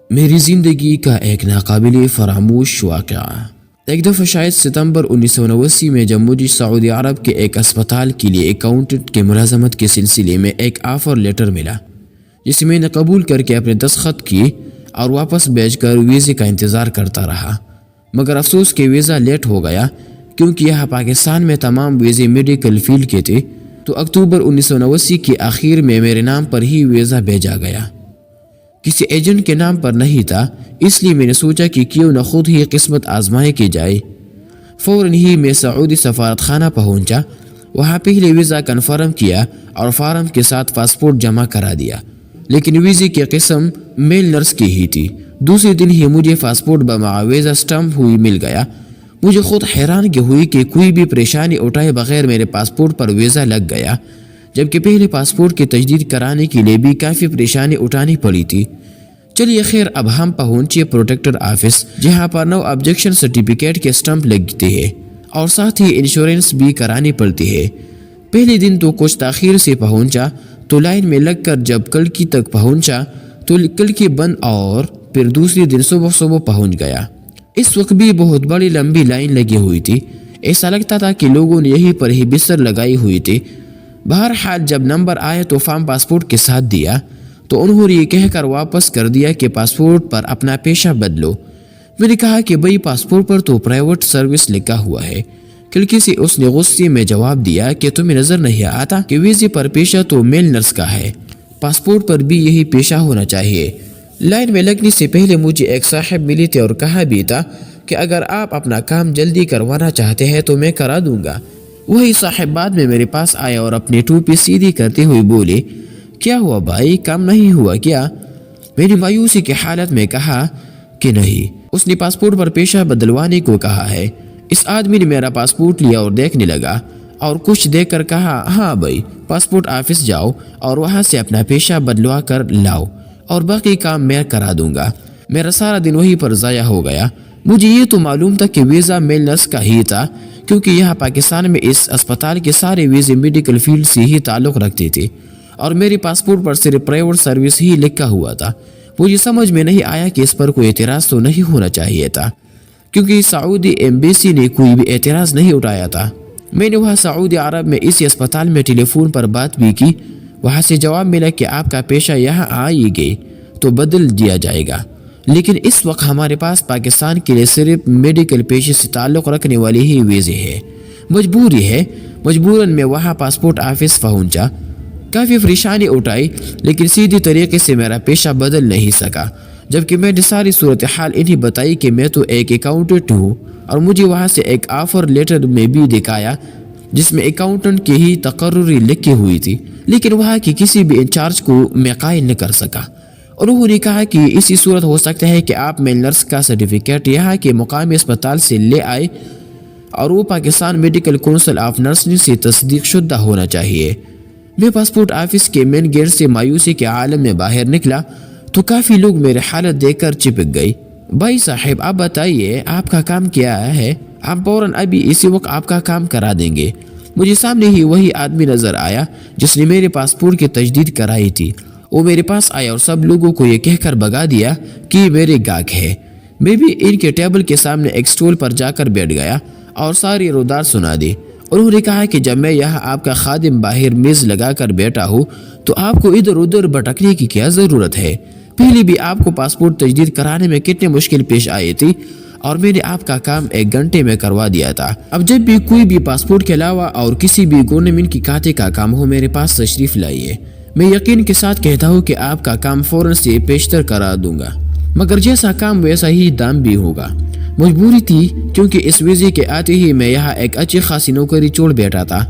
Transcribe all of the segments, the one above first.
میری زندگی کا ایک ناقابل فراموش واقعہ۔ ایک دفعہ شاید ستمبر 1989 میں جب مجھے سعودی عرب کے ایک اسپتال کے لیے اکاؤنٹنٹ کے ملازمت کے سلسلے میں ایک آفر لیٹر ملا، جسے میں نے قبول کر کے اپنے دستخط کیے اور واپس بھیج کر ویزے کا انتظار کرتا رہا، مگر افسوس کہ ویزا لیٹ ہو گیا کیونکہ یہاں پاکستان میں تمام ویزے میڈیکل فیلڈ کے تھے۔ تو اکتوبر 1989 کے آخر میں میرے نام پر ہی ویزا بھیجا گیا، کسی ایجنٹ کے نام پر نہیں تھا، اس لیے میں نے سوچا کہ کیوں نہ خود ہی قسمت آزمائے کی جائے۔ فوراً ہی میں سعودی سفارت خانہ پہنچا، وہاں پہلے ویزا کنفرم کیا اور فارم کے ساتھ پاسپورٹ جمع کرا دیا، لیکن ویزے کی قسم میل نرس کی ہی تھی۔ دوسرے دن ہی مجھے پاسپورٹ بمعاوضہ اسٹمپ ہوئی مل گیا۔ مجھے خود حیرانگی ہوئی کہ کوئی بھی پریشانی اٹھائے بغیر میرے پاسپورٹ پر ویزا لگ گیا، جبکہ پہلے پاسپورٹ کی تجدید کرانے کے لیے بھی کافی پریشانی اٹھانی پڑی تھی۔ چلیے خیر، اب ہم پہنچے پروٹیکٹر آفس، جہاں پر نو آبجیکشن سرٹیفکیٹ کے اسٹمپ لگتے ہیں اور ساتھ ہی انشورنس بھی کرانی پڑتی ہے۔ پہلے دن تو کچھ تاخیر سے پہنچا تو لائن میں لگ کر جب کلکی تک پہنچا تو کلکی بند اور پھر دوسری دن صبح پہنچ گیا۔ اس وقت بھی بہت بڑی لمبی لائن لگی ہوئی تھی، ایسا لگتا تھا کہ لوگوں نے یہیں پر ہی بستر لگائی ہوئی تھی۔ بہرحال جب نمبر آیا تو فارم پاسپورٹ کے ساتھ دیا تو انہوں نے یہ کہہ کر واپس کر دیا کہ پاسپورٹ پر اپنا پیشہ بدلو۔ میں نے کہا کہ بھئی پاسپورٹ پر تو پرائیویٹ سروس لکھا ہوا ہے۔ کھڑکی سے اس نے غصے میں جواب دیا کہ تمہیں نظر نہیں آتا کہ ویزے پر پیشہ تو میل نرس کا ہے، پاسپورٹ پر بھی یہی پیشہ ہونا چاہیے۔ لائن میں لگنے سے پہلے مجھے ایک صاحب ملی تھے اور کہا بھی تھا کہ اگر آپ اپنا کام جلدی کروانا چاہتے ہیں تو میں کرا دوں گا۔ وہی صاحب بعد میں میرے پاس آئے اور اپنی ٹوپی سیدھی کرتے ہوئے بولے، کیا ہوا بھائی، کام نہیں ہوا کیا؟ میں نے مایوسی کی حالت میں کہا کہ نہیں، اس نے پاسپورٹ پر پیشہ بدلوانے کو کہا ہے۔ اس آدمی نے میرا پاسپورٹ لیا اور دیکھنے لگا اور کچھ دیکھ کر کہا، ہاں بھائی، پاسپورٹ آفس جاؤ اور وہاں سے اپنا پیشہ بدلوا کر لاؤ اور باقی کام میں کرا دوں گا۔ میرا سارا دن وہیں پر ضائع ہو گیا۔ مجھے یہ تو معلوم تھا کہ ویزا میل نرس کا ہی تھا، کیونکہ یہاں پاکستان میں اس اسپتال کے سارے ویزے میڈیکل فیلڈ سے ہی تعلق رکھتے تھے اور میرے پاسپورٹ پر صرف پرائیویٹ سروس ہی لکھا ہوا تھا۔ مجھے سمجھ میں نہیں آیا کہ اس پر کوئی اعتراض تو نہیں ہونا چاہیے تھا، کیونکہ سعودی ایمبیسی نے کوئی بھی اعتراض نہیں اٹھایا تھا۔ میں نے وہاں سعودی عرب میں اسی اسپتال میں ٹیلی فون پر بات بھی کی، وہاں سے جواب ملا کہ آپ کا پیشہ یہاں آئے گے تو بدل دیا جائے گا، لیکن اس وقت ہمارے پاس پاکستان کے لیے صرف میڈیکل پیشے سے تعلق رکھنے والی ہی ویزے ہے۔ مجبوری ہے، مجبوراً میں وہاں پاسپورٹ آفس پہنچا، کافی پریشانی اٹھائی، لیکن سیدھی طریقے سے میرا پیشہ بدل نہیں سکا، جبکہ میں نے ساری صورتحال انہیں بتائی کہ میں تو ایک اکاؤنٹنٹ ہوں، اور مجھے وہاں سے ایک آفر لیٹر میں بھی دکھایا جس میں اکاؤنٹنٹ کی ہی تقرری لکھی ہوئی تھی، لیکن وہاں کی کسی بھی انچارج کو میں قائل نہ کر سکا۔ انہوں نے کہا کہ اسی صورت ہو سکتا ہے کہ آپ میل نرس کا سرٹیفکیٹ یہاں کے مقامی اسپتال سے لے آئے اور وہ Pakistan medical council of nursing سے تصدیق شدہ ہونا چاہیے۔ میں پاسپورٹ آفس کے مین گیٹ سے مایوسی کے عالم میں باہر نکلا تو کافی لوگ میرے حالت دیکھ کر چپک گئی۔ بھائی صاحب، آپ بتائیے آپ کا کام کیا ہے؟ ہم فوراً ابھی اسی وقت آپ کا کام کرا دیں گے۔ مجھے سامنے ہی وہی آدمی نظر آیا جس نے میرے پاسپورٹ کی تجدید کرائی تھی۔ وہ میرے پاس آیا اور سب لوگوں کو یہ کہہ کر بھگا دیا کہ میرے گاہک ہے۔ میں بھی ان کے ٹیبل کے سامنے ایک سٹول پر جا کر بیٹھ گیا اور ساری رودار سنا دی۔ انہوں نے کہا کہ جب میں یہاں آپ کا خادم باہر میز لگا کر بیٹھا ہوں تو آپ کو ادھر ادھر بھٹکنے کی کیا ضرورت ہے؟ پہلے بھی آپ کو پاسپورٹ تجدید کرانے میں کتنے مشکل پیش آئی تھی اور میں نے آپ کا کام 1 گھنٹے میں کروا دیا تھا۔ اب جب بھی کوئی بھی پاسپورٹ کے علاوہ اور کسی بھی گورنمنٹ کی کھاتے کا کام ہو، میرے پاس تشریف لائیے۔ میں یقین کے ساتھ کہتا ہوں کہ آپ کا کام فوراً سے پیشتر کرا دوں گا، مگر جیسا کام ویسا ہی دام بھی ہوگا۔ مجبوری تھی، کیونکہ اس ویزے کے آتے ہی میں یہاں ایک اچھی خاصی نوکری چھوڑ بیٹھا تھا۔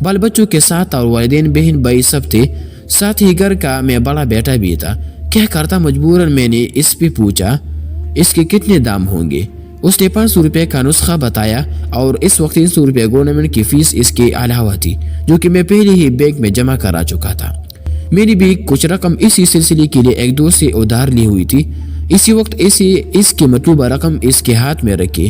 بال بچوں کے ساتھ اور والدین بہن بھائی سب تھے، ساتھ ہی گھر کا میں بڑا بیٹا بھی تھا۔ کیا کرتا مجبوراً میں نے اس پہ پوچھا اس کے کتنے دام ہوں گے۔ اس نے 500 روپے کا نسخہ بتایا اور اس وقت 300 روپے گورنمنٹ کی فیس اس کے علاوہ تھی، جو کہ میں پہلے ہی بینک میں جمع کرا چکا تھا۔ میں نے بھی کچھ رقم اسی سلسلے کے لیے ایک دوست سے ادھار لی ہوئی تھی۔ اسی وقت اس کی مطلوبہ رقم اس کے ہاتھ میں رکھی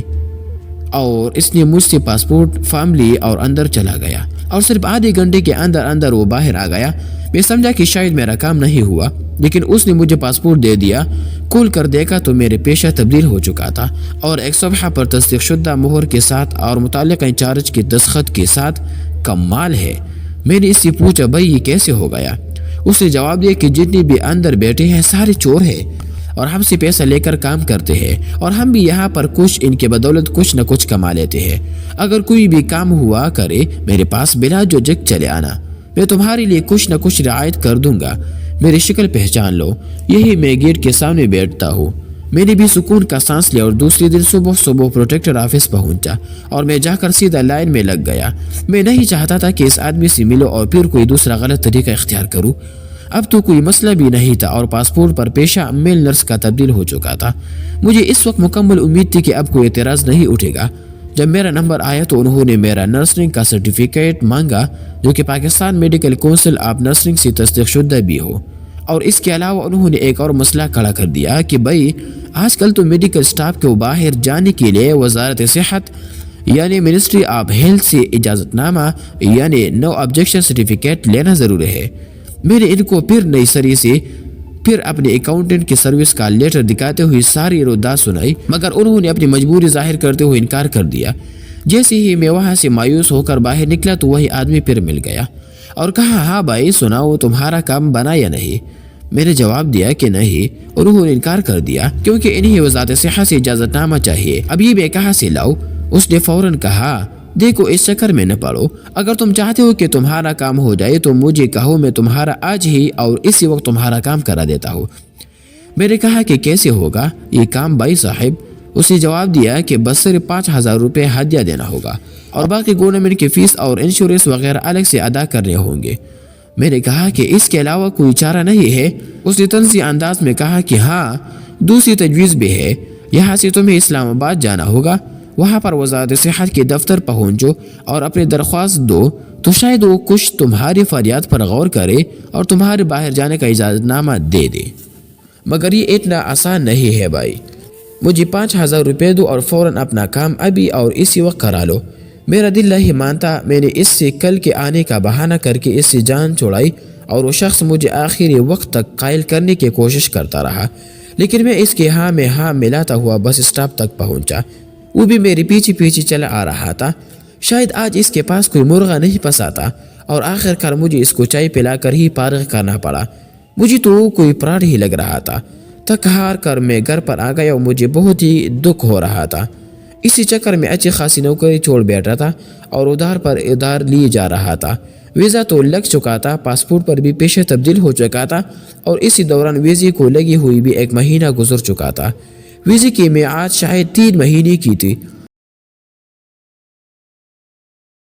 اور اس نے مجھ سے پاسپورٹ فارم لی اور اندر چلا گیا، اور صرف آدھے گھنٹے کے اندر وہ باہر آ گیا۔ میں سمجھا کہ شاید میرا کام نہیں ہوا، لیکن اس نے مجھے پاسپورٹ دے دیا۔ کھول کر دیکھا تو میرے پیشہ تبدیل ہو چکا تھا اور ایک صفحہ پر تصدیق شدہ مہر کے ساتھ اور متعلقہ انچارج کے دستخط کے ساتھ۔ کمال ہے۔ میں نے اس سے پوچھا بھائی یہ کیسے ہو گیا؟ اس نے جواب دیا کہ جتنے بھی اندر بیٹھے ہیں سارے چور ہیں اور ہم سے پیسہ لے کر کام کرتے ہیں، اور ہم بھی یہاں پر کچھ ان کے بدولت کچھ نہ کچھ کما لیتے ہیں۔ اگر کوئی بھی کام ہوا کرے میرے پاس بلا جھجک چلے آنا، میں تمہارے لیے کچھ نہ کچھ رعایت کر دوں گا۔ میری شکل پہچان لو، یہی میں گیٹ کے سامنے بیٹھتا ہوں۔ میں نے بھی سکون کا سانس لیا اور دوسری دن صبح پروٹیکٹر آفس پہنچا اور میں جا کر سیدھا لائن میں لگ گیا۔ میں نہیں چاہتا تھا کہ اس آدمی سے ملو اور پھر کوئی دوسرا غلط طریقہ اختیار کروں۔ اب تو کوئی مسئلہ بھی نہیں تھا اور پاسپورٹ پر پیشہ میل نرس کا تبدیل ہو چکا تھا۔ مجھے اس وقت مکمل امید تھی کہ اب کوئی اعتراض نہیں اٹھے گا۔ جب میرا نمبر آیا تو انہوں نے میرا نرسنگ کا سرٹیفکیٹ مانگا، جو کہ Pakistan medical council of nursing سے تصدیق شدہ بھی ہو، اور اس کے علاوہ انہوں نے ایک اور مسئلہ کھڑا کر دیا کہ بھائی آج کل تو میڈیکل سٹاف کو باہر جانے کے لیے وزارت صحت یعنی منسٹری آف ہیلتھ سے اجازت نامہ یعنی نو آبجیکشن سرٹیفکیٹ لینا ضروری ہے۔ میں نے ان کو پھر نئی سری سے پھر اپنے اکاؤنٹنٹ کی سروس کا لیٹر دکھاتے ہوئے ساری رودات سنائی، مگر انہوں نے اپنی مجبوری ظاہر کرتے ہوئے انکار کر دیا۔ جیسے ہی میں وہاں سے مایوس ہو کر باہر نکلا تو وہی آدمی پھر مل گیا اور کہا ہاں بھائی سناؤ تمہارا کام بنا یا نہیں؟ میں نے جواب دیا کہ نہیں۔ انہوں نے انکار کر دیا کیونکہ انہیں وزارت صحت سے اجازت نامہ چاہیے۔ اب یہ میں کہاں سے لاؤ؟ اس نے فوراً کہا دیکھو اس چکر میں نہ پڑو، اگر تم چاہتے ہو کہ تمہارا کام ہو جائے تو مجھے کہو، میں تمہارا آج ہی اور اسی وقت تمہارا کام کرا دیتا ہوں۔ میں نے کہا کہ کیسے ہوگا یہ کام بھائی صاحب؟ اس نے جواب دیا کہ بس صرف 5,000 روپے ہدیہ دینا ہوگا اور باقی گورنمنٹ کی فیس اور انشورنس وغیرہ الگ سے ادا کرنے ہوں گے۔ میں نے کہا کہ اس کے علاوہ کوئی چارہ نہیں ہے؟ اس نے طنزی انداز میں کہا کہ ہاں دوسری تجویز بھی ہے، یہاں سے تمہیں اسلام آباد جانا ہوگا، وہاں پر وزارت صحت کے دفتر پہنچو اور اپنی درخواست دو تو شاید وہ کچھ تمہاری فریاد پر غور کرے اور تمہارے باہر جانے کا اجازت نامہ دے دے۔ مگر یہ اتنا آسان نہیں ہے بھائی، مجھے 5,000 روپے دو اور فوراً اپنا کام ابھی اور اسی وقت کرا لو۔ میرا دل نہیں مانتا، میں نے اس سے کل کے آنے کا بہانہ کر کے اس سے جان چھوڑائی اور وہ شخص مجھے آخری وقت تک قائل کرنے کی کوشش کرتا رہا، لیکن میں اس کے ہاں میں ہاں ملاتا ہوا بس اسٹاپ تک پہنچا۔ وہ بھی میرے پیچھے چلا آ رہا تھا۔ شاید آج اس کے پاس کوئی مرغا نہیں پھنسا تھا اور آخر کار مجھے اس کو چائے پلا کر ہی فارغ کرنا پڑا۔ مجھے تو کوئی پراڑ ہی لگ رہا تھا۔ تھک ہار کر میں گھر پر آ گیا اور مجھے بہت ہی دکھ ہو رہا تھا۔ اسی چکر میں اچھی خاصی نوکری چھوڑ بیٹھا تھا اور ادھار لیے جا رہا تھا۔ ویزا تو لگ چکا تھا، پاسپورٹ پر بھی پیشہ تبدیل ہو چکا تھا اور اسی دوران ویزے کو لگی ہوئی بھی 1 مہینہ گزر چکا تھا۔ ویزے کی میعاد شاید 3 مہینے کی تھی